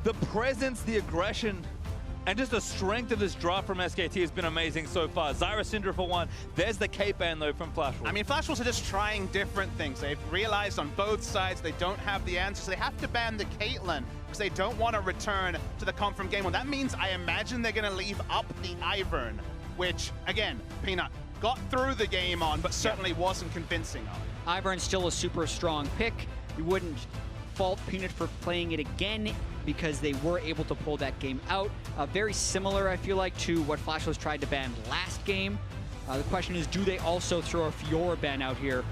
the presence, the aggression, and just the strength of this draft from SKT has been amazing so far. Zyra Syndra for one. There's the K-ban though from Flashwolves. I mean, Flashwolves are just trying different things. They've realized on both sides they don't have the answers. They have to ban the Caitlyn because they don't want to return to the comp from game one. That means I imagine they're going to leave up the Ivern, which, again, Peanut got through the game on, but certainly wasn't convincing on. Ivern's still a super strong pick. You wouldn't fault Peanut for playing it again because they were able to pull that game out. Very similar, I feel like, to what Flashwolves tried to ban last game. The question is, do they also throw a Fiora ban out here?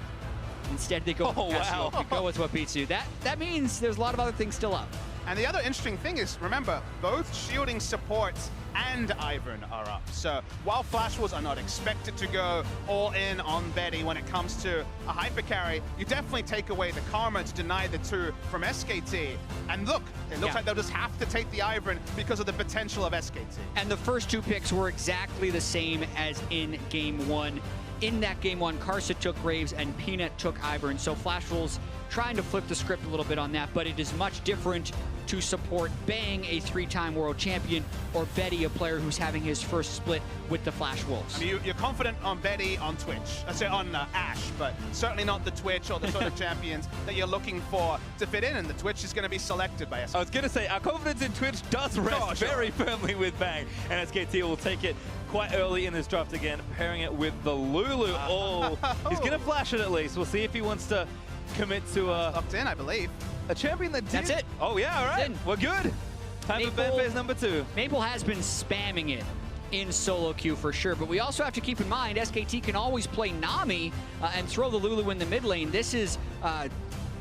Instead, they go go with what beats you. That means there's a lot of other things still up. And the other interesting thing is, remember, both shielding supports and Ivern are up. So while Flashwolves are not expected to go all in on Betty when it comes to a hyper carry, you definitely take away the karma to deny the two from SKT. And look, it looks like they'll just have to take the Ivern because of the potential of SKT. And the first two picks were exactly the same as in game one. In that game one, Karsa took Graves and Peanut took Ivern. So Flashwolves trying to flip the script a little bit on that, but it is much different to support Bang, a 3-time world champion, or Betty, a player who's having his first split with the Flashwolves. I mean, you're confident on Betty on Twitch, I say on Ashe, but certainly not the Twitch or the sort of champions that you're looking for to fit in, and the Twitch is going to be selected by SKT. I was going to say, our confidence in Twitch does rest very firmly with Bang, and SKT will take it quite early in this draft again, pairing it with the Lulu. Oh, he's going to flash it at least. We'll see if he wants to commit to locked in, I believe. A champion that did. That's it. Oh yeah, all right. We're good. Time for ban phase number 2. Maple has been spamming it in solo queue for sure, but we also have to keep in mind SKT can always play Nami and throw the Lulu in the mid lane. This is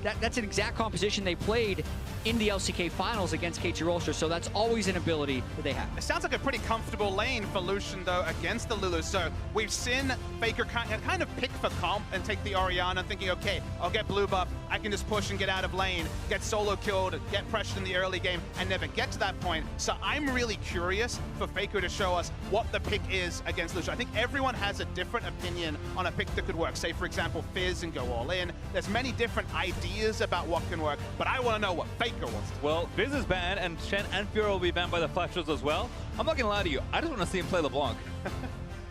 that's an exact composition they played in the LCK finals against KT Rolster, so that's always an ability that they have. It sounds like a pretty comfortable lane for Lucian, though, against the Lulu. So we've seen Faker kind of pick for comp and take the Orianna, thinking, okay, I'll get blue buff, I can just push and get out of lane, get solo killed, get pressured in the early game, and never get to that point. So I'm really curious for Faker to show us what the pick is against Lucian. I think everyone has a different opinion on a pick that could work. Say, for example, Fizz and go all in. There's many different ideas about what can work, but I want to know what Faker wants to do. Well, Fizz is banned, and Shen and Fiora will be banned by the Flashwolves as well. I'm not going to lie to you, I just want to see him play LeBlanc.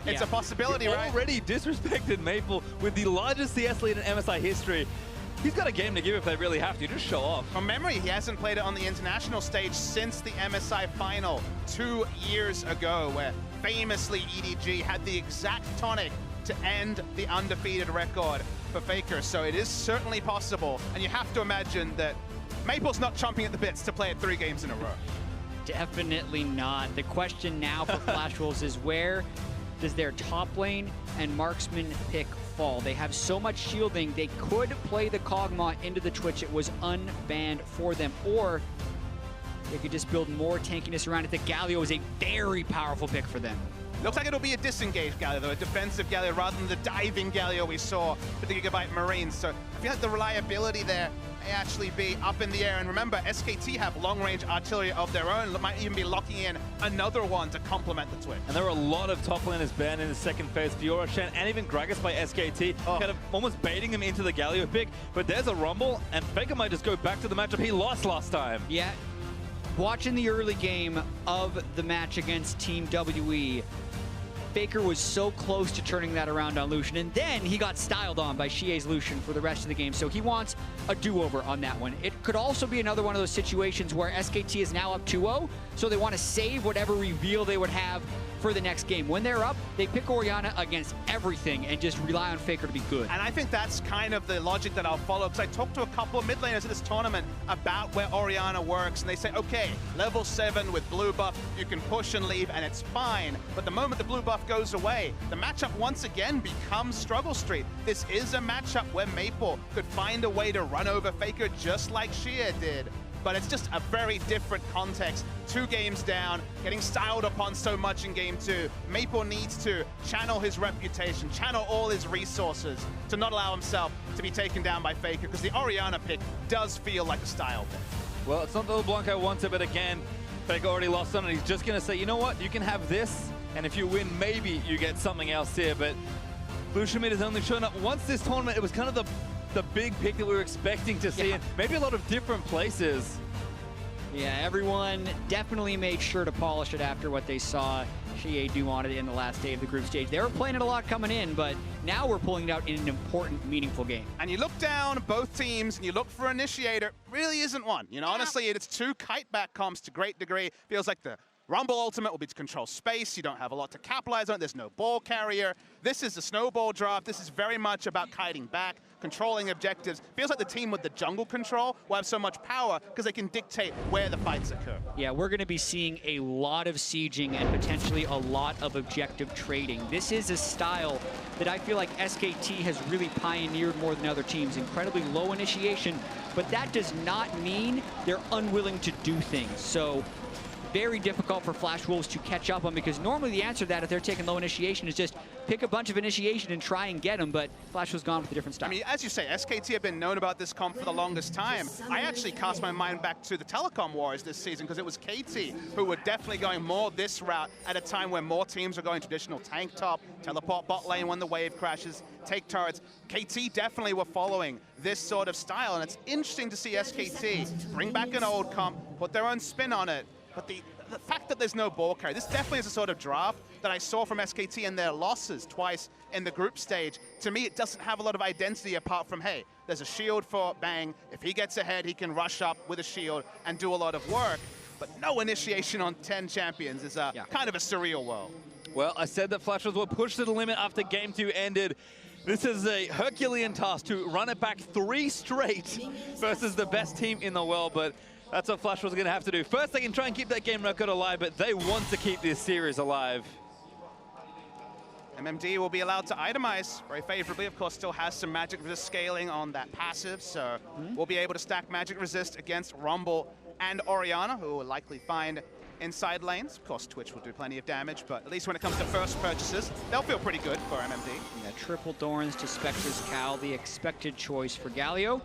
It's a possibility, right? Already disrespected Maple with the largest CS lead in MSI history. He's got a game to give if they really have to. Just show off. From memory, he hasn't played it on the international stage since the MSI final 2 years ago, where famously EDG had the exact tonic to end the undefeated record for Faker. So it is certainly possible, and you have to imagine that Maple's not chomping at the bits to play it 3 games in a row. Definitely not. The question now for Flashwolves is, where does their top lane and marksman pick fall? They have so much shielding, they could play the Kog'Maw into the Twitch. It was unbanned for them. Or they could just build more tankiness around it. The Galio is a very powerful pick for them. Looks like it'll be a disengaged Galio, though, a defensive Galio rather than the diving Galio we saw for the Gigabyte Marines. So I feel like the reliability there may actually be up in the air. And remember, SKT have long-range artillery of their own. Might even be locking in another one to complement the Twitch. And there are a lot of top laners banned in the second phase. Fiora, Shen, and even Gragas by SKT, kind of almost baiting him into the Galio pick. But there's a rumble, and Faker might just go back to the matchup he lost last time. Yeah. Watching the early game of the match against Team WE, Faker was so close to turning that around on Lucian, and then he got styled on by Xie's Lucian for the rest of the game, so he wants a do-over on that one. It could also be another one of those situations where SKT is now up 2-0, so they want to save whatever reveal they would have for the next game. When they're up, they pick Orianna against everything and just rely on Faker to be good. And I think that's kind of the logic that I'll follow, because I talked to a couple of mid laners at this tournament about where Orianna works, and they say, okay, level 7 with blue buff, you can push and leave, and it's fine. But the moment the blue buff goes away, the matchup once again becomes Struggle Street. This is a matchup where Maple could find a way to run over Faker just like Xie did. But it's just a very different context. 2 games down, getting styled upon so much in game 2. Maple needs to channel his reputation, channel all his resources to not allow himself to be taken down by Faker, because the Orianna pick does feel like a style pick. Well, it's not the LeBlanc I wanted, but again, Faker already lost on it. He's just going to say, you know what, you can have this, and if you win, maybe you get something else here. But Lucian has only shown up once this tournament. It was kind of the big pick that we were expecting to see, in maybe a lot of different places. Yeah, everyone definitely made sure to polish it after what they saw Xie do on it in the last day of the group stage. They were playing it a lot coming in, but now we're pulling it out in an important, meaningful game. And you look down both teams and you look for Initiator, really isn't one. You know, honestly, it's two kite-back comps to great degree. Feels like the Rumble ultimate will be to control space. You don't have a lot to capitalize on. There's no ball carrier. This is the snowball draft. This is very much about kiting back, controlling objectives. Feels like the team with the jungle control will have so much power because they can dictate where the fights occur. Yeah, we're going to be seeing a lot of sieging and potentially a lot of objective trading. This is a style that I feel like SKT has really pioneered more than other teams. Incredibly low initiation, but that does not mean they're unwilling to do things. So very difficult for Flash Wolves to catch up on, because normally the answer to that, if they're taking low initiation, is just pick a bunch of initiation and try and get them, but Flash was gone with a different style. I mean, as you say, SKT have been known about this comp for the longest time. I actually cast my mind back to the Telecom Wars this season, because it was KT who were definitely going more this route at a time when more teams are going traditional tank top, teleport bot lane when the wave crashes, take turrets. KT definitely were following this sort of style, and it's interesting to see SKT bring back an old comp, put their own spin on it. But the fact that there's no ball carry, this definitely is a sort of draft that I saw from SKT in their losses twice in the group stage. To me, it doesn't have a lot of identity apart from, hey, there's a shield for Bang. If he gets ahead, he can rush up with a shield and do a lot of work. But no initiation on 10 champions is kind of a surreal world. Well, I said that Flash Wolves were pushed to the limit after Game 2 ended. This is a Herculean task to run it back 3 straight versus the best team in the world, but that's what Flash was going to have to do. First, they can try and keep that game record alive, but they want to keep this series alive. MMD will be allowed to itemize very favorably. Of course, still has some magic resist scaling on that passive, so we'll be able to stack magic resist against Rumble and Orianna, who will likely find inside lanes. Of course, Twitch will do plenty of damage, but at least when it comes to first purchases, they'll feel pretty good for MMD. Yeah, triple Dorns to Spectre's Cal, the expected choice for Galio.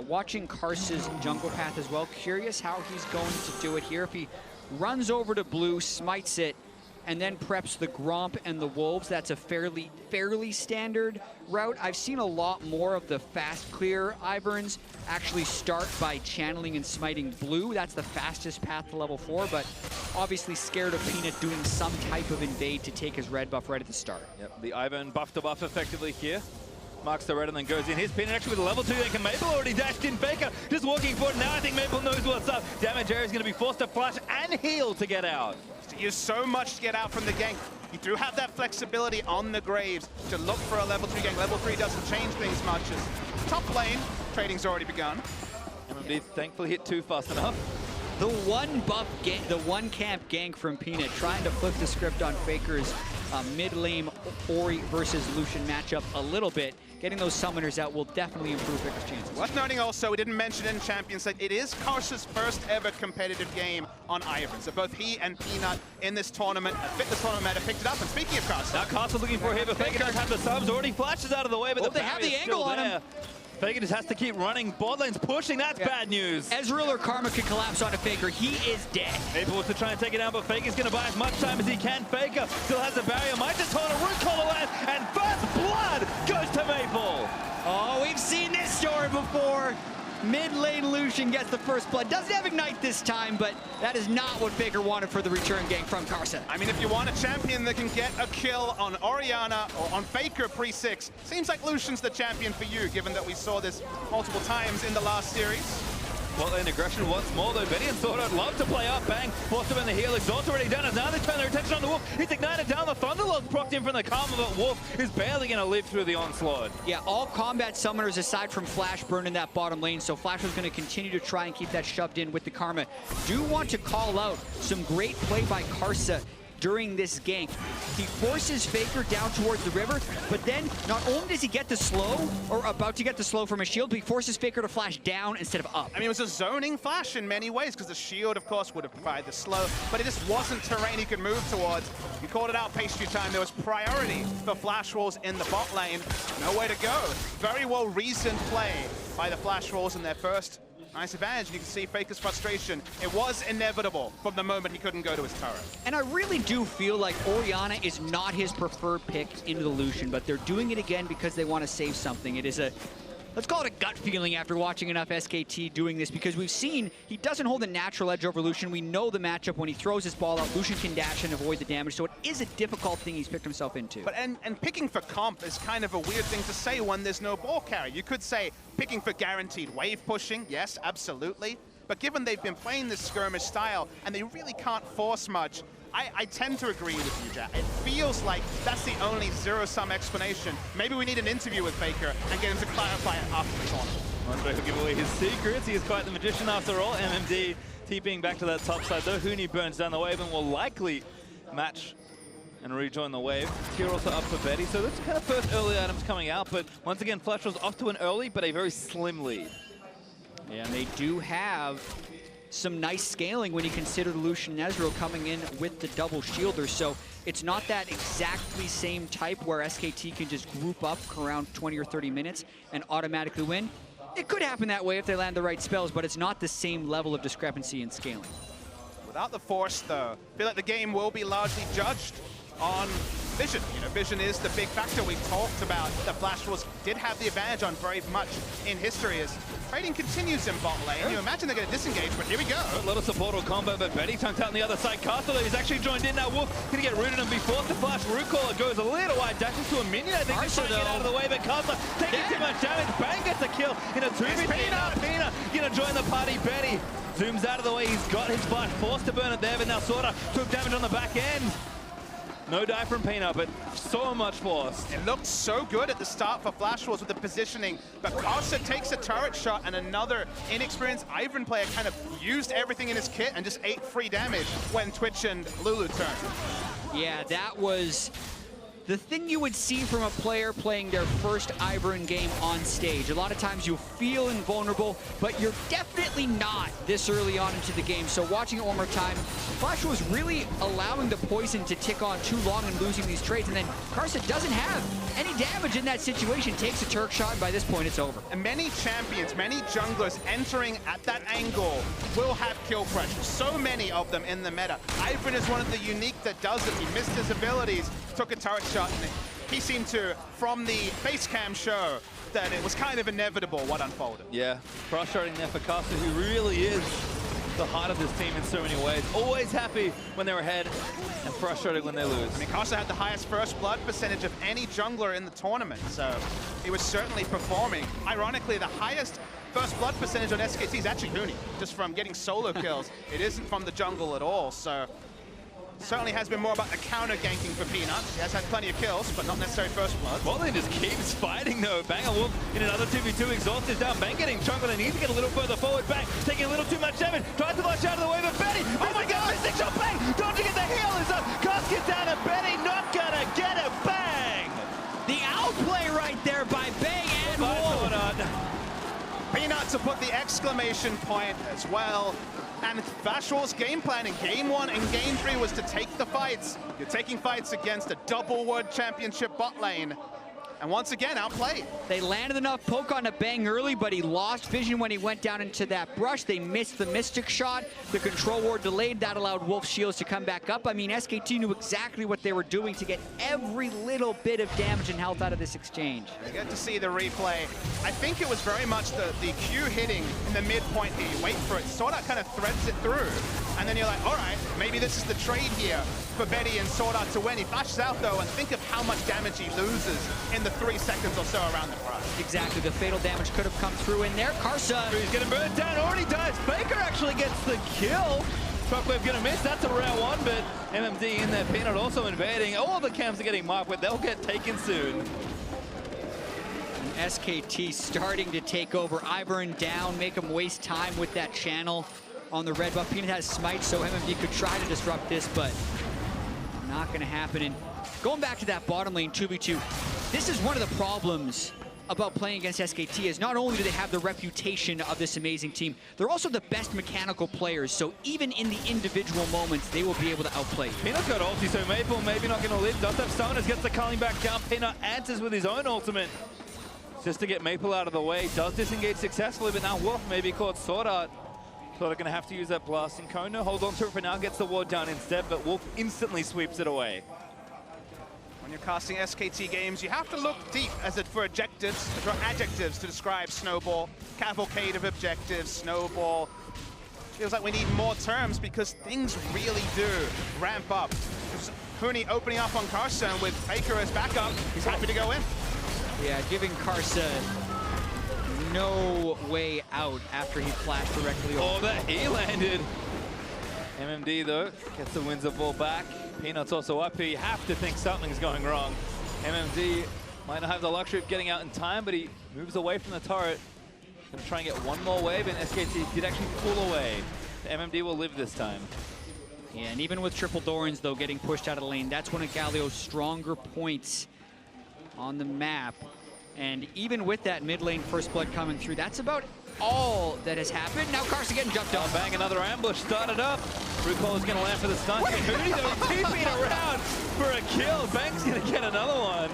Watching Karsa's jungle path as well. Curious how he's going to do it here. If he runs over to blue, smites it, and then preps the Gromp and the Wolves, that's a fairly standard route. I've seen a lot more of the fast clear Iverns actually start by channeling and smiting blue. That's the fastest path to level 4, but obviously scared of Peanut doing some type of invade to take his red buff right at the start. Yep, the Ivern buff to buff effectively here. Marks the red and then goes in. Here's Peanut actually with a level 2. Then Maple already dashed in. Faker just walking forward. Now I think Maple knows what's up. Damage area is going to be forced to flash and heal to get out. Use so much to get out from the gank. You do have that flexibility on the Graves to look for a level 2 gank. Level 3 doesn't change things much. As top lane, trading's already begun. MMD thankfully hit 2 fast enough. The one buff gank, the one camp gank from Peanut, trying to flip the script on Faker's mid-lane Ori versus Lucian matchup a little bit. Getting those summoners out will definitely improve Faker's chances. Worth noting also, we didn't mention in Champions that it is Karsa's first ever competitive game on Ivern. So both he and Peanut in this tournament, fitness tournament, have picked it up. And speaking of Karsa, now Karsa's looking for a hit, but Faker does have the subs. Already flashes out of the way, but they have the angle on him. Faker just has to keep running. Bot lane's pushing. That's bad news. Ezreal or Karma could collapse onto Faker. He is dead. Maple wants to try and take it down, but Faker's going to buy as much time as he can. Faker still has a barrier. Might just hold a root collar land, and first blood goes to Maple. Oh, we've seen this story before. Mid lane Lucian gets the first blood. Doesn't have Ignite this time, but that is not what Faker wanted for the return gank from Karsa. I mean, if you want a champion that can get a kill on Orianna or on Faker pre-6, seems like Lucian's the champion for you, given that we saw this multiple times in the last series. Well, in aggression once more, though. Benny and SwordArt love to play up. Bang, forced him in the heel. Exhaust already done. And now they turn their attention on the Wolf. He's ignited down. The Thunderlord procced him from the Karma, but Wolf is barely going to live through the onslaught. Yeah, all combat summoners aside from Flash burn in that bottom lane, so Flash was going to continue to try and keep that shoved in with the Karma. Do want to call out some great play by Karsa during this gank. He forces Faker down towards the river, but then not only does he get the slow, or about to get the slow from a shield, but he forces Faker to flash down instead of up. I mean, it was a zoning flash in many ways, because the shield, of course, would have provided the slow, but it just wasn't terrain he could move towards. You called it out, PastryTime. There was priority for Flash Wolves in the bot lane. Nowhere to go. Very well reasoned play by the Flash Wolves in their first nice advantage. You can see Faker's frustration. It was inevitable from the moment he couldn't go to his turret. And I really do feel like Orianna is not his preferred pick into the Lucian, but they're doing it again because they want to save something. It is a let's call it a gut feeling after watching enough SKT doing this, because we've seen he doesn't hold a natural edge over Lucian. We know the matchup. When he throws his ball out, Lucian can dash and avoid the damage, so it is a difficult thing he's picked himself into. But and picking for comp is kind of a weird thing to say when there's no ball carry. You could say picking for guaranteed wave pushing, yes, absolutely. But given they've been playing this skirmish style and they really can't force much, I tend to agree with you, Jatt. It feels like that's the only zero-sum explanation. Maybe we need an interview with Faker and get him to clarify it after the tournament. Andre will give away his secrets. He is quite the magician after all. MMD TPing back to that top side, though. Huni burns down the wave and will likely match and rejoin the wave. Tier also up for Betty, so that's kind of first early items coming out. But once again, Flash was off to an early, but a very slim lead. Yeah, and they do have some nice scaling when you consider Lucian and Ezreal coming in with the double shielder. So it's not that exactly same type where SKT can just group up around 20 or 30 minutes and automatically win. It could happen that way if they land the right spells, but it's not the same level of discrepancy in scaling. Without the force, though, I feel like the game will be largely judged on vision. You know, vision is the big factor we talked about. The Flash did have the advantage on very much in history as trading continues in bot lane. You imagine they're going to disengage, but here we go. A little supportal combo, but Betty tunked out on the other side. Karsa, though, he's actually joined in now. Wolf going to get rooted and be forced to flash. Root Caller goes a little wide, dashes to a minion. I think he's trying to get out of the way, but Karsa taking too much damage. Bang gets a kill in a 2v3. Pina going to join the party. Betty zooms out of the way. He's got his flash, forced to burn it there, but now SwordArt took damage on the back end. No die from Peanut, but so much force. It looked so good at the start for Flash Wars with the positioning, but Karsa takes a turret shot and another inexperienced Ivern player kind of used everything in his kit and just ate free damage when Twitch and Lulu turned. Yeah, that was the thing you would see from a player playing their first Ivern game on stage. A lot of times you feel invulnerable, but you're definitely not this early on into the game. So watching it one more time, Flash was really allowing the poison to tick on too long and losing these trades. And then Karsa doesn't have any damage in that situation, takes a Turk shot, and by this point it's over. And many champions, many junglers entering at that angle will have kill pressure. So many of them in the meta. Ivern is one of the unique that does it. He missed his abilities, took a turret shot, and he seemed to, from the face cam show, that it was kind of inevitable what unfolded. Yeah, frustrating there for Karsa, who really is the heart of this team in so many ways. Always happy when they're ahead and frustrated when they lose. I mean, Karsa had the highest first blood percentage of any jungler in the tournament, so he was certainly performing. Ironically, the highest first blood percentage on SKT is actually Huni, just from getting solo kills. It isn't from the jungle at all, so certainly has been more about the counter ganking for Peanut. He has had plenty of kills, but not necessarily first blood. Botling just keeps fighting though. Bang and Wolf in another 2v2, Exhaust is down. Bang getting chunked, they need to get a little further forward. Bang taking a little too much damage, tries to flash out of the way, but Betty, oh my god, missing shot, Bang, dodging at the heel as Karsa gets down and Betty not gonna get it. Bang! The outplay right there by Bang and Wolf. Peanut to put the exclamation point as well. And Flash Wars game plan in Game 1 and Game 3 was to take the fights. You're taking fights against a double World Championship bot lane. And once again, outplayed. They landed enough poke on a Bang early, but he lost vision when he went down into that brush. They missed the Mystic shot. The control ward delayed. That allowed Wolf's shields to come back up. I mean, SKT knew exactly what they were doing to get every little bit of damage and health out of this exchange. You get to see the replay. I think it was very much the Q hitting in the midpoint here. You wait for it, SwordArt kind of threads it through. And then you're like, all right, maybe this is the trade here for Betty and SwordArt to win. He flashes out though, and think of how much damage he loses in the 3 seconds or so around the brush. Exactly, the fatal damage could have come through in there. Karsa. He's getting burned down, already dies. Faker actually gets the kill. Shockwave gonna miss, that's a round 1, but MMD in there, Peanut also invading. All the camps are getting marked, but they'll get taken soon. And SKT starting to take over. Ivern down, make him waste time with that channel on the red buff. Peanut has smite, so MMD could try to disrupt this, but not gonna happen. And going back to that bottom lane 2v2, this is one of the problems about playing against SKT is not only do they have the reputation of this amazing team, they're also the best mechanical players, so even in the individual moments, they will be able to outplay. Peanut's got ulti, so Maple maybe not going to live. Does have summoners, gets the culling back down. Peanut answers with his own ultimate just to get Maple out of the way. Does disengage successfully, but now Wolf maybe caught SwordArt. SwordArt going to have to use that blasting cone. No, hold on to it for now, gets the ward down instead, but Wolf instantly sweeps it away. When you're casting SKT games, you have to look deep for adjectives to describe Snowball. Cavalcade of objectives, Snowball. Feels like we need more terms because things really do ramp up. Huni opening up on Karsa, and with Faker as backup, he's happy to go in. Yeah, giving Karsa no way out after he flashed directly over. Oh, that E landed. MMD, though, gets the Windsor ball back. Peanut's also up here. You have to think something's going wrong. MMD might not have the luxury of getting out in time, but he moves away from the turret. Gonna try and get one more wave, and SKT did actually pull away. The MMD will live this time. Yeah, and even with triple Dorans, though, getting pushed out of the lane, that's one of Galio's stronger points on the map. And even with that mid lane first blood coming through, that's about all that has happened. Now Karsa getting jumped on. Bang, another ambush started up. RuPaul is going to land for the stun. Huni, though, TP'd around for a kill. Bang's going to get another one.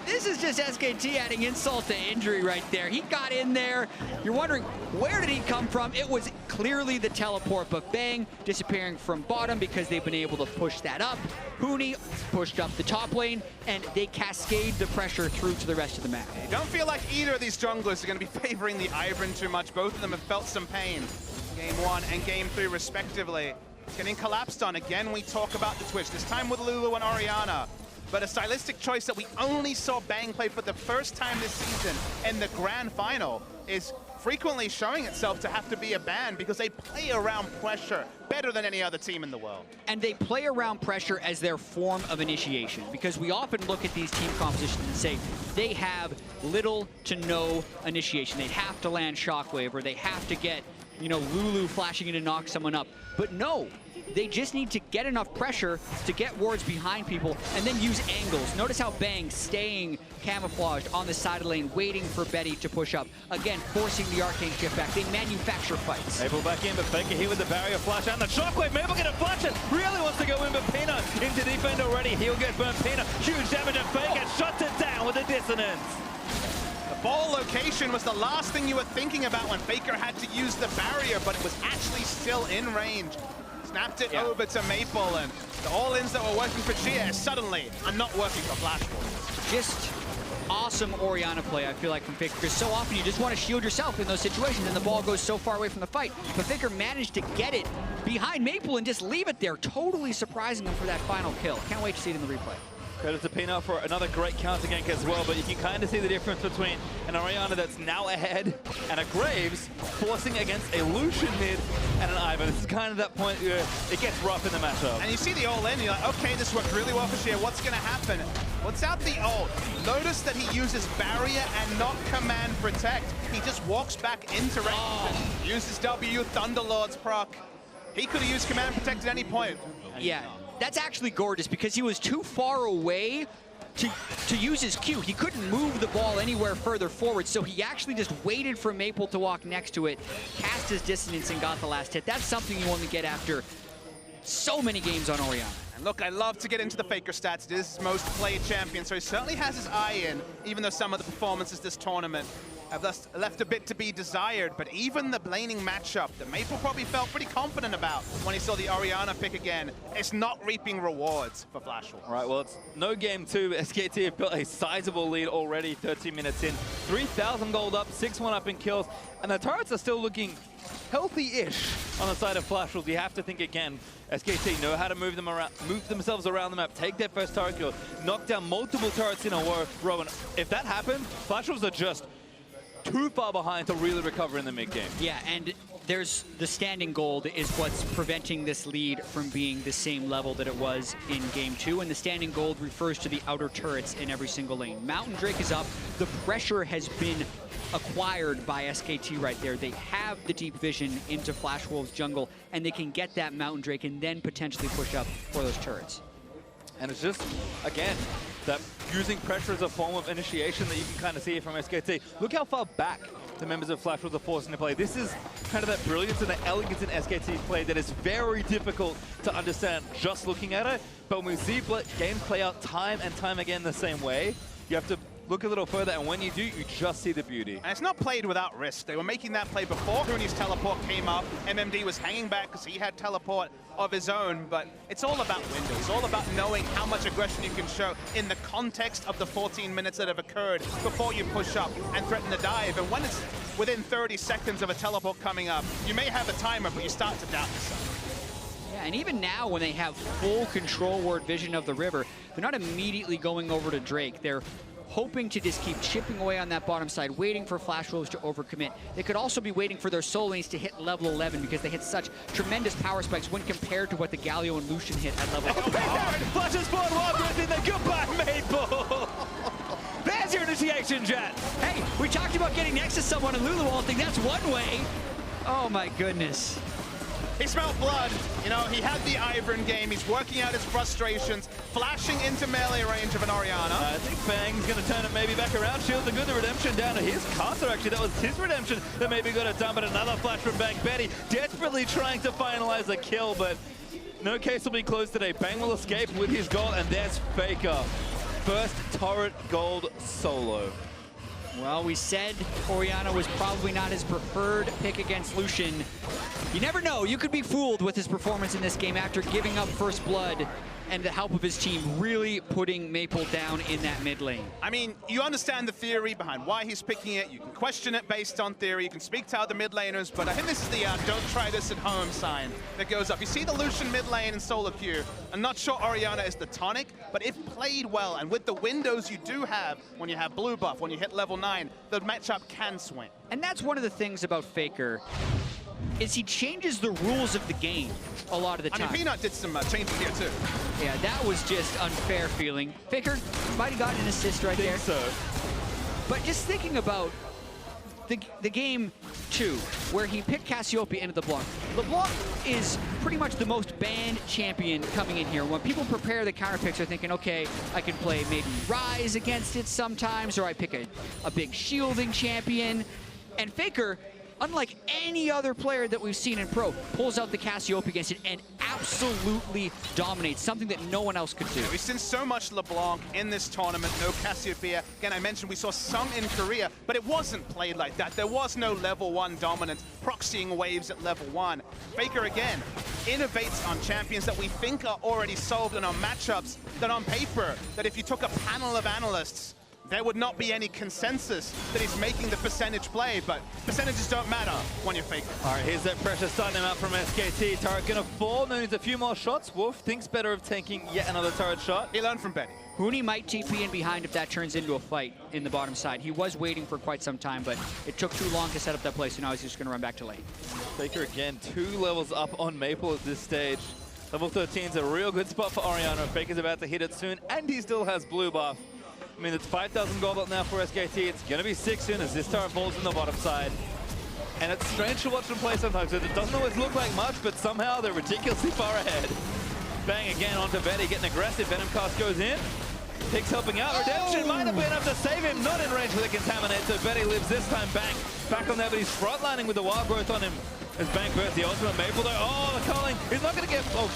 This is just SKT adding insult to injury right there. He got in there. You're wondering, where did he come from? It was clearly the teleport, but Bang disappearing from bottom because they've been able to push that up. Huni pushed up the top lane, and they cascade the pressure through to the rest of the map. I don't feel like either of these junglers are going to be favoring the Ivern too much. Both of them have felt some pain. Game 1 and Game 3 respectively. Getting collapsed on. Again, we talk about the Twitch, this time with Lulu and Orianna. But a stylistic choice that we only saw Bang play for the first time this season in the grand final is frequently showing itself to have to be a ban because they play around pressure better than any other team in the world. And they play around pressure as their form of initiation, because we often look at these team compositions and say they have little to no initiation. They have to land Shockwave, or they have to get, you know, Lulu flashing in to knock someone up. But no, they just need to get enough pressure to get wards behind people and then use angles. Notice how Bang staying camouflaged on the side of the lane, waiting for Betty to push up. Again, forcing the arcane shift back. They manufacture fights. Maple back in, but Faker here with the barrier flash and the Shockwave. Maple gonna flash it. Really wants to go in, but Peanut into defend already. He'll get burnt. Peanut, huge damage and Faker shuts it down with a dissonance. The ball location was the last thing you were thinking about when Faker had to use the barrier, but it was actually still in range. Snapped it over to Maple, and the all-ins that were working for Gia suddenly are not working for Flash Wolves. Just awesome Orianna play, I feel like, from Faker, because so often you just want to shield yourself in those situations and the ball goes so far away from the fight. But Faker managed to get it behind Maple and just leave it there, totally surprising him for that final kill. Can't wait to see it in the replay. Credit to Peanut for another great counter gank as well, but you can kind of see the difference between an Orianna that's now ahead and a Graves forcing against a Lucian mid and an Ivern. This is kind of that point where it gets rough in the matchup. And you see the all-in, you're like, okay, this worked really well for Shea. What's going to happen? What's out the ult? Notice that he uses barrier and not command protect. He just walks back into range, uses W, Thunderlord's proc. He could have used command protect at any point. Yeah. That's actually gorgeous because he was too far away to use his Q. He couldn't move the ball anywhere further forward, so he actually just waited for Maple to walk next to it, cast his dissonance, and got the last hit. That's something you only get after so many games on Orianna. And look, I love to get into the Faker stats. It is his most played champion, so he certainly has his eye in, even though some of the performances this tournament have left a bit to be desired. But even the laning matchup that Maple probably felt pretty confident about when he saw the Orianna pick again, it's not reaping rewards for Flash Wolves. All right, well, it's no game 2. SKT have built a sizable lead already, 13 minutes in. 3,000 gold up, 6-1 up in kills, and the turrets are still looking healthy-ish on the side of Flash Wolves. You have to think again, SKT know how to move themselves around the map, take their first turret kill, knock down multiple turrets in a row, and if that happens, Flash Wolves are just too far behind to really recover in the mid-game. Yeah, and there's the standing gold is what's preventing this lead from being the same level that it was in Game 2, and the standing gold refers to the outer turrets in every single lane. Mountain Drake is up. The pressure has been acquired by SKT right there. They have the deep vision into Flash Wolves jungle, and they can get that Mountain Drake and then potentially push up for those turrets. And it's just, again, that using pressure as a form of initiation that you can kind of see from SKT. Look how far back the members of Flash Wolves are forcing to play. This is kind of that brilliance and the elegance in SKT's play that is very difficult to understand just looking at it. But when we see games play out time and time again the same way, you have to look a little further, and when you do, you just see the beauty. And it's not played without risk. They were making that play before Huni's teleport came up. MMD was hanging back because he had teleport of his own, but it's all about windows. It's all about knowing how much aggression you can show in the context of the 14 minutes that have occurred before you push up and threaten the dive. And when it's within 30 seconds of a teleport coming up, you may have a timer, but you start to doubt yourself. Yeah, and even now when they have full control word vision of the river, they're not immediately going over to Drake. They're hoping to just keep chipping away on that bottom side, waiting for Flash Wolves to overcommit. They could also be waiting for their soul lanes to hit level 11 because they hit such tremendous power spikes when compared to what the Galio and Lucian hit at level 11. Flashes forward while Griffin, then goodbye, Maple! There's your initiation, Jatt! Hey, we talked about getting next to someone in Lulu all thing. That's one way. Oh my goodness. He smelled blood. You know, he had the Ivern game. He's working out his frustrations, flashing into melee range of an Orianna. I think Bang's going to turn it maybe back around. Shields are good. The redemption down to his Karsa, actually. That was his redemption that maybe got it done, but another flash from Bang. Betty desperately trying to finalize the kill, but no case will be closed today. Bang will escape with his gold, and there's Faker. First turret gold solo. Well, we said Orianna was probably not his preferred pick against Lucian. You never know. You could be fooled with his performance in this game after giving up first blood and the help of his team really putting Maple down in that mid lane. I mean, you understand the theory behind why he's picking it. You can question it based on theory. You can speak to other mid laners, but I think this is the don't try this at home sign that goes up. You see the Lucian mid lane and solo queue. I'm not sure Orianna is the tonic, but if played well and with the windows you do have when you have blue buff, when you hit level 9, the matchup can swing. And that's one of the things about Faker, is he changes the rules of the game a lot of the time. I mean, Peanut did some changes here too. Yeah, that was just unfair feeling. Faker might have gotten an assist right there. So. But just thinking about the game 2, where he picked Cassiopeia into the Blanc. LeBlanc is pretty much the most banned champion coming in here. When people prepare the counter picks, they're thinking, okay, I can play maybe Ryze against it sometimes, or I pick a big shielding champion. And Faker, unlike any other player that we've seen in Pro, pulls out the Cassiopeia against it and absolutely dominates, something that no one else could do. We've seen so much LeBlanc in this tournament, no Cassiopeia. Again, I mentioned we saw some in Korea, but it wasn't played like that. There was no level 1 dominance, proxying waves at level 1. Faker, again, innovates on champions that we think are already solved and on matchups that on paper, that if you took a panel of analysts, there would not be any consensus that he's making the percentage play, but percentages don't matter when you're Faker. All right, here's that pressure starting him out from SKT. Turret gonna fall, needs a few more shots. Wolf thinks better of taking yet another turret shot. He learned from Betty. Huni might TP in behind if that turns into a fight in the bottom side. He was waiting for quite some time, but it took too long to set up that play, so now he's just gonna run back to lane. Faker again, 2 levels up on Maple at this stage. Level 13 is a real good spot for Orianna. Faker's about to hit it soon, and he still has blue buff. I mean, it's 5,000 gold up now for SKT. It's going to be 6 soon as this turret falls in the bottom side. And it's strange to watch them play sometimes, because it doesn't always look like much, but somehow they're ridiculously far ahead. Bang again onto Betty, getting aggressive. Venom cast goes in. Picks helping out. Redemption might have been enough to save him. Not in range for the Contaminate, so Betty lives this time. Bang back on there, but he's frontlining with the wild growth on him. As Bang bursts the ultimate Maple though. Oh, the calling. He's not going to get... Oh,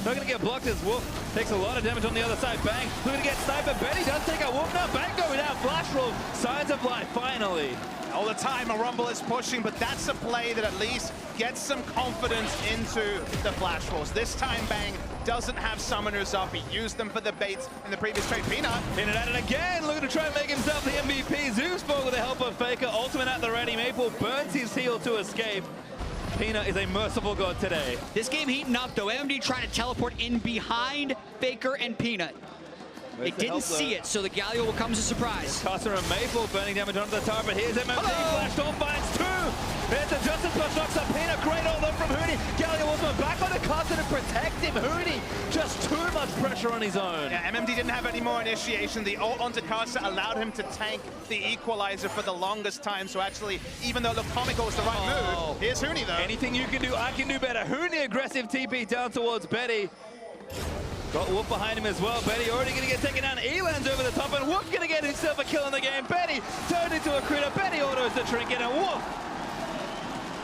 not going to get blocked as Wolf takes a lot of damage on the other side. Bang, looking to get sniped, but Betty does take out Wolf now. Bang going down, flash roll, signs of life, finally. All the time, a Rumble is pushing, but that's a play that at least gets some confidence into the flash rolls. This time, Bang doesn't have summoners up. He used them for the baits in the previous trade. Peanut. In and at it again, looking to try and make himself the MVP. Zeus Ball with the help of Faker, ultimate at the ready. Maple burns his heel to escape. Peanut is a merciful god today. This game heating up though. MD trying to teleport in behind Faker and Peanut. They didn't see it, so the Galio will come as a surprise. Karsa and Maple burning damage onto the tower, but here's MMD, flashed on, finds 2. There's the Justice Plus knocks up Peanut, great ult from Huni. Galio also back onto Karsa to protect him. Huni, just too much pressure on his own. Yeah, MMD didn't have any more initiation. The ult onto Karsa allowed him to tank the equalizer for the longest time, so actually, even though it looked comical was the right move, here's Huni though. Anything you can do, I can do better. Huni aggressive TP down towards Betty. Got Wolf behind him as well. Betty already going to get taken down. Elan's over the top, and Wolf going to get himself a kill in the game. Betty turned into a critter. Betty autos the trinket, and Wolf.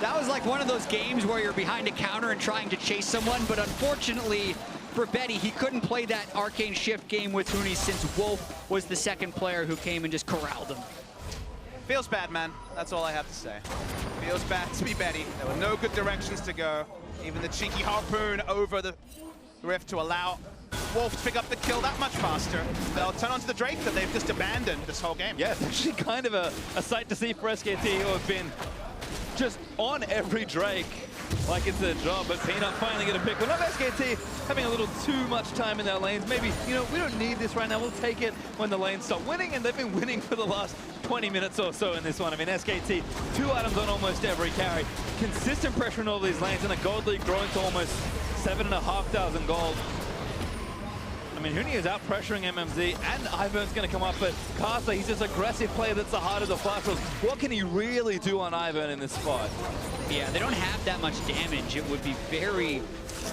That was like one of those games where you're behind a counter and trying to chase someone, but unfortunately, for Betty, he couldn't play that Arcane Shift game with Huni since Wolf was the second player who came and just corralled him. Feels bad, man. That's all I have to say. Feels bad to be Betty. There were no good directions to go. Even the cheeky harpoon over the rift to allow Wolf to pick up the kill that much faster. They'll turn onto the Drake that they've just abandoned this whole game. Yeah, it's actually kind of a sight to see for SKT, who have been just on every Drake like it's their job, but Peanut finally get a pick. Well, not SKT having a little too much time in their lanes. Maybe, you know, we don't need this right now. We'll take it when the lanes stop winning, and they've been winning for the last 20 minutes or so in this one. I mean, SKT, 2 items on almost every carry. Consistent pressure in all these lanes, and the gold lead growing to almost 7,500 gold. I mean, Huni is out pressuring MMZ, and Ivern's going to come up, but Karsa, he's just aggressive player that's the heart of the flash rules. What can he really do on Ivern in this spot? Yeah, they don't have that much damage. It would be very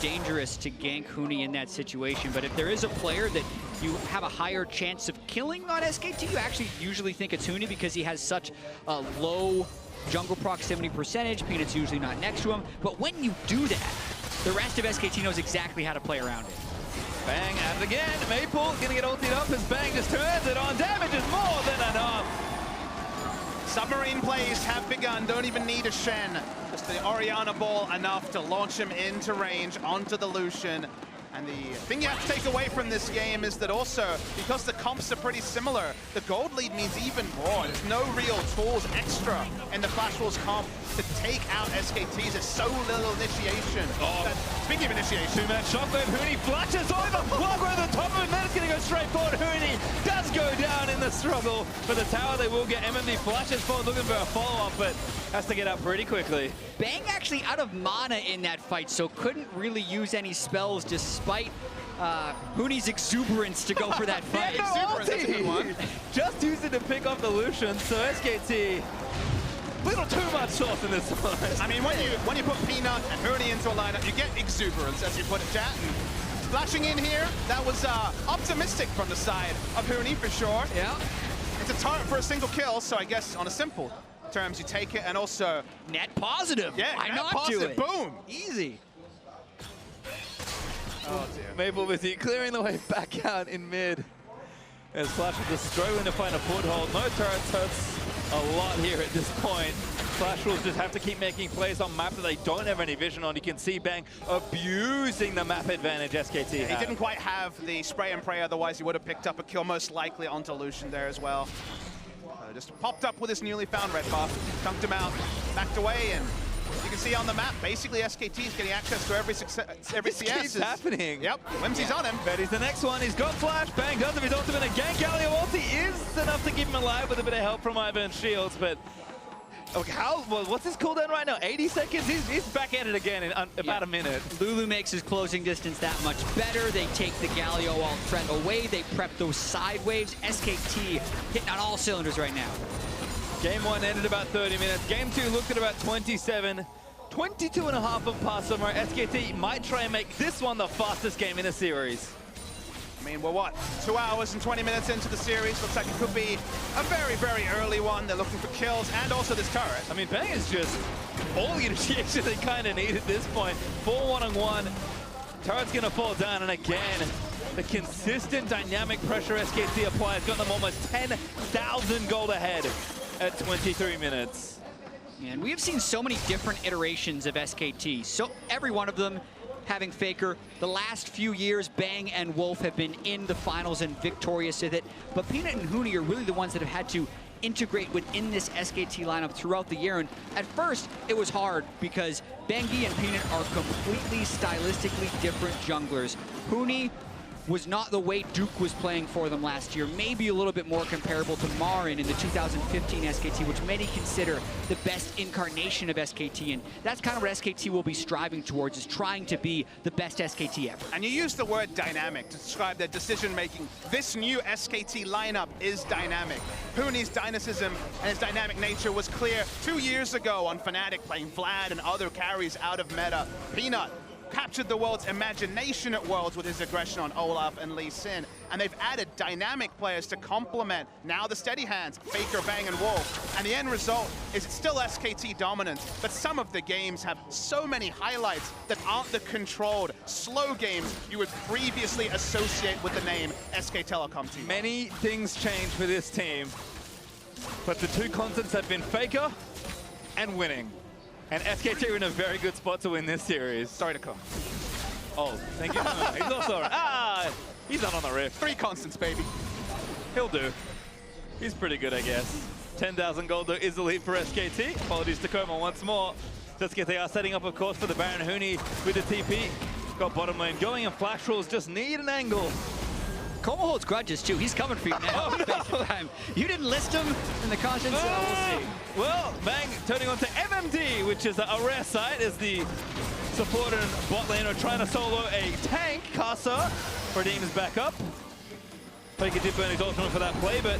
dangerous to gank Huni in that situation, but if there is a player that you have a higher chance of killing on SKT, you actually usually think it's Huni because he has such a low jungle proximity percentage. Peanut's usually not next to him, but when you do that, the rest of SKT knows exactly how to play around it. Bang at it again. Maple gonna get ultied up as Bang just turns it on. Damage is more than enough. Submarine plays have begun. Don't even need a Shen. Just the Orianna ball enough to launch him into range onto the Lucian. And the thing you have to take away from this game is that also, because the comps are pretty similar, the gold lead means even more. There's no real tools extra in the Flash Wars comp to take out SKTs. There's so little initiation. Speaking of initiation, Two-man shockwave, Huni flashes over. Walker at the top of it, man, it's gonna go straight forward. Huni does go down in the struggle for the tower. They will get MMD flashes forward, looking for a follow-up, but has to get up pretty quickly. Bang actually out of mana in that fight, so couldn't really use any spells despite Huni's exuberance to go for that fight. Exuberance, that's a good one. Just used it to pick off the Lucian, so SKT, little too much sauce in this one. I mean, when you put Peanut and Huni into a lineup, you get exuberance, as you put it, Jatt. Flashing in here, that was optimistic from the side of Huni for sure. Yeah. It's a target for a single kill, so I guess on a simple terms you take it, and also Net positive. yeah, Why net not positive. do it? Boom. Easy. Oh dear. Maple with you clearing the way back out in mid. As Flash is just struggling to find a foothold. No turrets hurts a lot here at this point. Flash Rules just have to keep making plays on map that they don't have any vision on. You can see Bang abusing the map advantage SKT He had. didn't quite have the spray and pray, otherwise he would have picked up a kill most likely onto Lucian there as well. Just popped up with his newly found red buff, dunked him out, backed away, and you can see on the map, basically SKT is getting access to every This CS. keeps happening. Yep, Whimsy's on him. Betty's the next one. He's got Flash. Bang does have his ultimate again. Galio ulti is enough to keep him alive with a bit of help from Ivern's shields, but okay, what's his cooldown right now? 80 seconds? He's back at it again in about a minute. Lulu makes his closing distance that much better. They take the Galio alt threat away. They prep those side waves. SKT hitting on all cylinders right now. Game 1 ended about 30 minutes. Game 2 looked at about 27. 22 and a half of pass somewhere. SKT might try and make this one the fastest game in the series. I mean, we're what, 2 hours and 20 minutes into the series. Looks like it could be a very, very early one. They're looking for kills and also this turret. I mean, Bang is just all the initiation they kind of need at this point. 4 1-on-1. Turret's going to fall down, and again, the consistent dynamic pressure SKT applies got them almost 10,000 gold ahead at 23 minutes. And we have seen so many different iterations of SKT. So every one of them having Faker. The last few years, Bang and Wolf have been in the finals and victorious with it. But Peanut and Huni are really the ones that have had to integrate within this SKT lineup throughout the year. And at first, it was hard because Bangi and Peanut are completely stylistically different junglers. Huni was not the way Duke was playing for them last year. Maybe a little bit more comparable to Marin in the 2015 SKT, which many consider the best incarnation of SKT. And that's kind of what SKT will be striving towards, is trying to be the best SKT ever. And you use the word dynamic to describe their decision-making. This new SKT lineup is dynamic. Huni's dynamism and his dynamic nature was clear 2 years ago on Fnatic playing Vlad and other carries out of meta. Peanut captured the world's imagination at Worlds with his aggression on Olaf and Lee Sin. And they've added dynamic players to complement now the steady hands, Faker, Bang, and Wolf. And the end result is it's still SKT dominant, but some of the games have so many highlights that aren't the controlled, slow games you would previously associate with the name SK Telecom T1. Many things change for this team, but the two constants have been Faker and winning. And SKT are in a very good spot to win this series. Sorry to come. Oh, thank you. He's also he's not on the riff. 3 constants, baby. He'll do. He's pretty good, I guess. 10,000 gold though is the lead for SKT. Apologies to Coma once more. SKT are setting up, of course, for the Baron. Huni with the TP. Got bottom lane going, and Flash Rolls just need an angle. Coma holds grudges too. He's coming for you now. Oh, no. You didn't list him in the content, so we'll see. Well, Bang turning on to MMD, which is a rare sight as the support and bot lane are trying to solo a tank. Karsa redeems back up. Faker did burn his ultimate for that play, but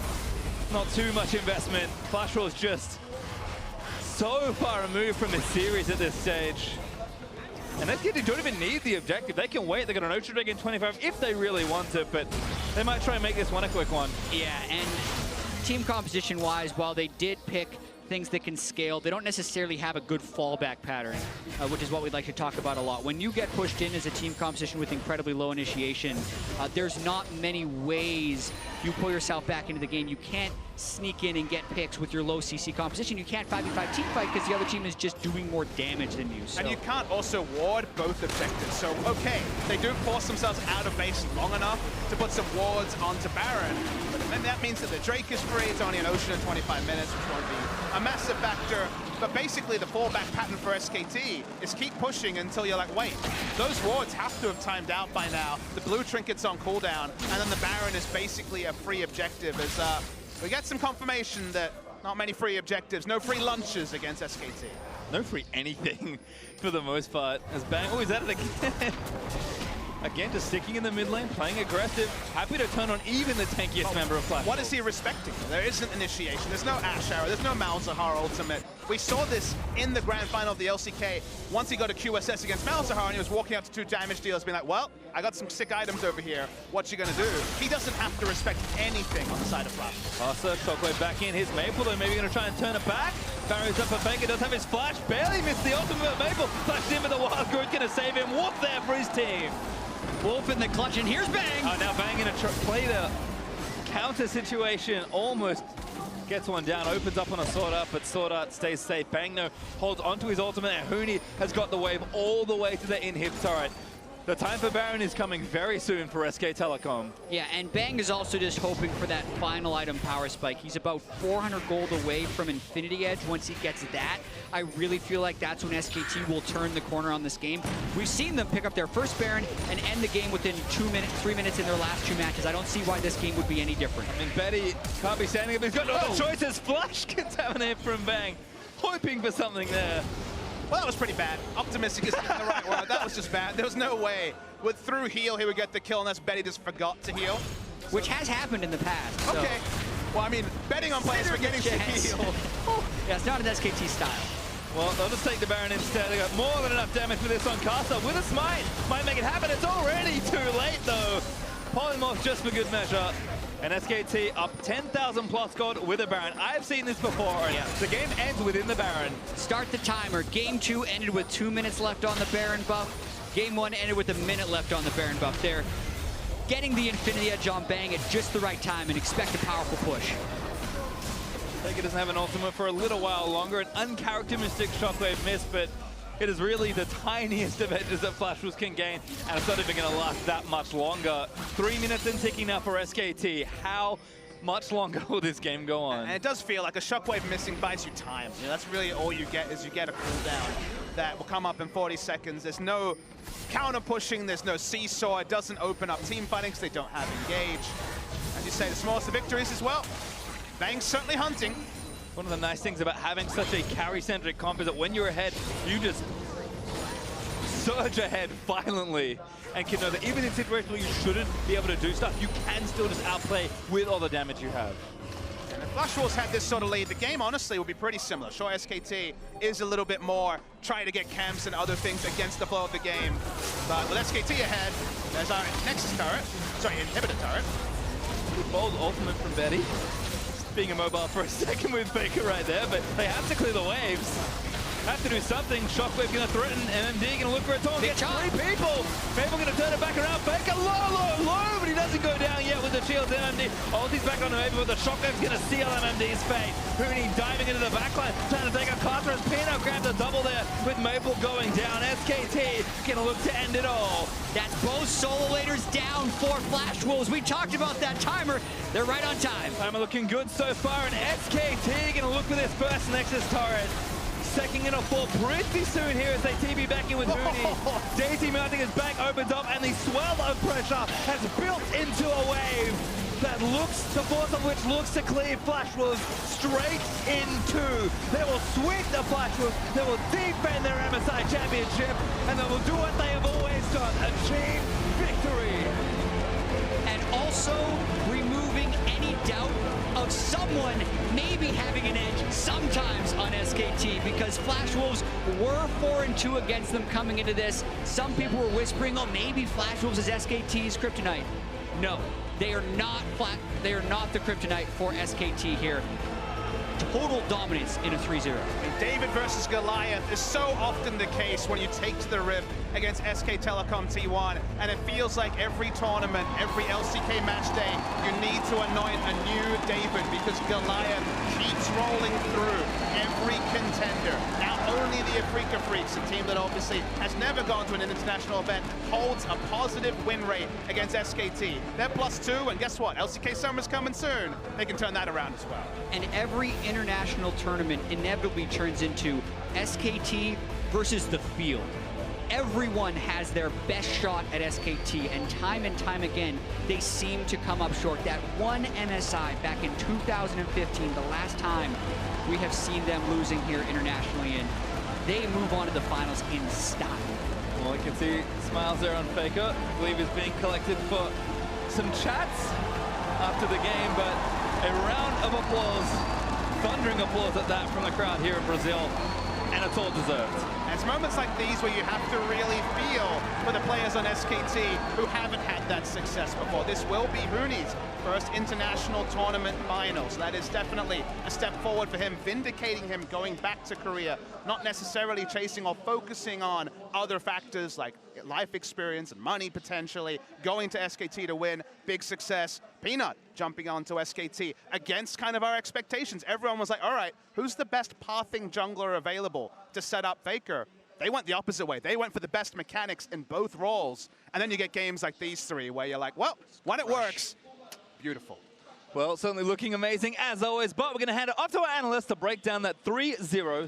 not too much investment. Flash Roll's just so far removed from this series at this stage. And SKT don't even need the objective. They can wait. They got an Ocean Drake in 25 if they really want it, but they might try and make this one a quick one. Yeah, and team composition-wise, while they did pick things that can scale, they don't necessarily have a good fallback pattern, which is what we'd like to talk about a lot. When you get pushed in as a team composition with incredibly low initiation, there's not many ways you pull yourself back into the game. You can't sneak in and get picks with your low CC composition. You can't 5v5 team fight because the other team is just doing more damage than you. So. And you can't also ward both objectives. So, okay, they do force themselves out of base long enough to put some wards onto Baron, but then that means that the Drake is free. It's only an Ocean in 25 minutes, which won't be a massive factor. But basically, the fallback pattern for SKT is keep pushing until you're like, wait, those wards have to have timed out by now. The blue trinket's on cooldown, and then the Baron is basically a free objective as we get some confirmation that not many free objectives, no free lunches against SKT. No free anything for the most part. As Bang, oh, he's at it again. Again, just sticking in the mid lane, playing aggressive, happy to turn on even the tankiest member of Flash. What is he respecting? There isn't initiation, there's no Ash Arrow, there's no Malzahar ultimate. We saw this in the grand final of the LCK once he got a QSS against Malzahar and he was walking up to 2 damage dealers being like, well, I got some sick items over here, what you gonna do? He doesn't have to respect anything on the side of Flash. Karsa, Shockwave back in his Maple, though maybe gonna try and turn it back. Barriers up, but Baker does have his flash, barely missed the ultimate Maple. Flashed in with the Wild Growth, gonna save him. Wolf there for his team. Wolf in the clutch, and here's Bang! Oh, now Bang gonna play the counter situation, almost gets one down, opens up on a SwordArt, but SwordArt stays safe. Bang, though, holds onto his ultimate, and Huni has got the wave all the way to the inhib turret. The time for Baron is coming very soon for SK Telecom. Yeah, and Bang is also just hoping for that final item power spike. He's about 400 gold away from Infinity Edge. Once he gets that, I really feel like that's when SKT will turn the corner on this game. We've seen them pick up their first Baron and end the game within 3 minutes in their last 2 matches. I don't see why this game would be any different. I mean, Betty can't be standing up. He's got no other choices. Flash contaminate from Bang. Hoping for something there. Well, that was pretty bad. Optimistic isn't the right word. That was just bad. There was no way. With through heal, he would get the kill unless Betty just forgot to heal. Which has happened in the past. So. Okay. Well, I mean, betting on players forgetting to heal. Yeah, it's not an SKT style. Well, they'll just take the Baron instead. They got more than enough damage for this on Karsa with a smite. Might make it happen. It's already too late, though. Polymorph just for good measure. And SKT up 10,000 plus gold with a Baron. I've seen this before. Yeah. The game ends within the Baron. Start the timer. Game 2 ended with 2 minutes left on the Baron buff. Game 1 ended with a minute left on the Baron buff. They're getting the Infinity Edge on Bang at just the right time and expect a powerful push. Faker doesn't have an ultimate for a little while longer. An uncharacteristic Shockwave miss, but it is really the tiniest of edges that Flash Wolves can gain, and it's not even going to last that much longer. 3 minutes and ticking now for SKT. How much longer will this game go on? And it does feel like a Shockwave missing buys you time. You know, that's really all you get, is you get a cooldown that will come up in 40 seconds. There's no counter pushing, there's no seesaw. It doesn't open up team fighting because they don't have engage. As you say, the smallest of victories as well. Bang's certainly hunting. One of the nice things about having such a carry-centric comp is that when you're ahead, you just surge ahead violently and can know that even in situations where you shouldn't be able to do stuff, you can still just outplay with all the damage you have. And if Flash Wolves had this sort of lead. The game, honestly, will be pretty similar. Sure, SKT is a little bit more trying to get camps and other things against the flow of the game. But with SKT ahead, there's our Nexus turret. Sorry, inhibitor turret. Bold ultimate from Betty. Just being immobile for a second with Faker right there, but they have to clear the waves. Have to do something. Shockwave gonna threaten. MMD gonna look for a taunt. Gets 3 people. Fable gonna turn it back around. Faker low, but he doesn't go down yet with the shields. MMD ulti's back on the Maple, but the Shockwave's gonna seal MMD's fate. Huni diving into the backline, trying to take a Karsa as Pino grabs a double there with Maple going down. SKT gonna look to end it all. That's both solo laners down for Flash Wolves. We talked about that timer. They're right on time. Timer looking good so far, and SKT gonna look for this first Nexus turret. Second in a fall pretty soon here as they TB back in with Huni. Daisy mounting his back opens up, and the swell of pressure has built into a wave that looks, the force of which looks to clear Flash Wolves straight into. They will sweep the Flash Wolves, they will defend their MSI championship, and they will do what they have always done, achieve victory. And also removing any doubt of someone maybe having an edge sometimes on SKT, because Flash Wolves were 4-2 against them coming into this. Some people were whispering, oh, maybe Flash Wolves is SKT's kryptonite. No, they are not they are not the kryptonite for SKT here. Total dominance in a 3-0. David versus Goliath is so often the case when you take to the Rift against SK Telecom T1, and it feels like every tournament, every LCK match day, you need to anoint a new David because Goliath keeps rolling through every contender. Now only the Afrika Freaks, a team that obviously has never gone to an international event, holds a positive win rate against SKT. They're +2, and guess what? LCK Summer's coming soon. They can turn that around as well. And every international tournament inevitably turns into SKT versus the field. Everyone has their best shot at SKT, and time again, they seem to come up short. That one MSI back in 2015, the last time we have seen them losing here internationally, and they move on to the finals in style. Well, you can see smiles there on Faker. I believe he's being collected for some chats after the game, but a round of applause, thundering applause at that from the crowd here in Brazil, and it's all deserved. And it's moments like these where you have to really feel for the players on SKT who haven't had that success before. This will be Huni's first international tournament final, so that is definitely a step forward for him, vindicating him going back to Korea, not necessarily chasing or focusing on other factors like life experience and money potentially, going to SKT to win, big success. Peanut jumping onto SKT against kind of our expectations. Everyone was like, all right, who's the best pathing jungler available to set up Faker? They went the opposite way. They went for the best mechanics in both roles. And then you get games like these three where you're like, well, when it works, beautiful. Well, certainly looking amazing as always, but we're going to hand it off to our analyst to break down that 3-0 series.